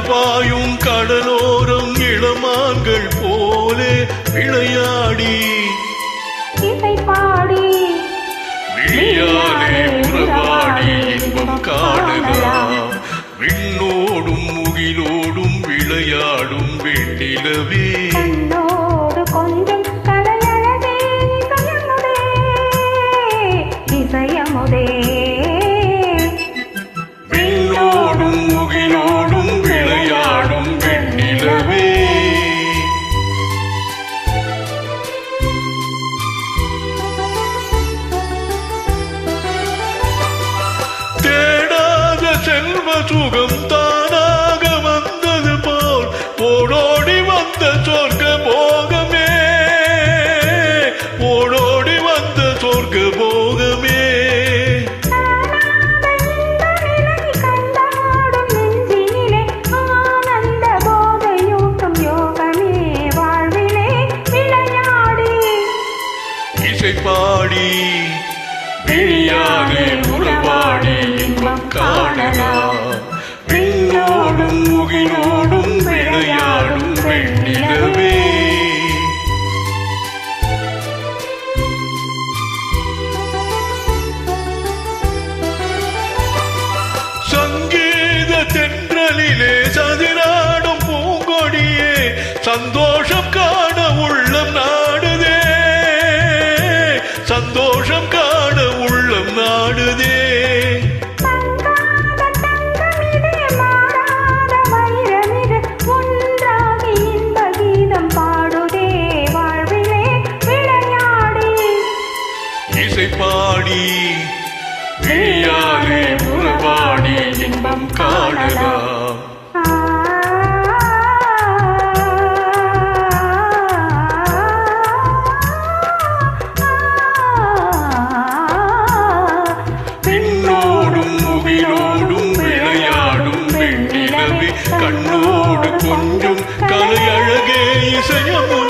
பாயும் கடலோரம் இளமான்கள் போலே விளையாடி இசை பாடி விழியாலே உறவாடி இன்பம் காணலாம். விண்ணோடும் முகிலோடும் விளையாடும் வெண்ணிலவே கண்ணோடு கொஞ்சம் கலையழகே இசையமுதே விண்ணோடும் முகிலோடும் விளையாடும் வெண்ணிலவே தேடாத செல்வ சுகம் தானாக வந்தது போல் ஓடோடி வந்த சொர்க்க போகமே, ஓடோடி வந்த சொர்க்க போகமே. பாடி விழியாலே உறவாடி இன்பம் காணலாம். விண்ணோடும் முகிலோடும் விளையாடும் வெண்ணிலவே சங்கீத தென்றலிலே சதிராடும் பூங்கொடியே சந்தோஷம் காண உள்ளம் நாடுதே, சந்தோஷம் காண உள்ளம் நாடுதே. இசை பாடி விழியாலே உறவாடி இன்பம் காணலாம். கண்ணோடு கொஞ்சம் கலை அழகே இசையமுதே.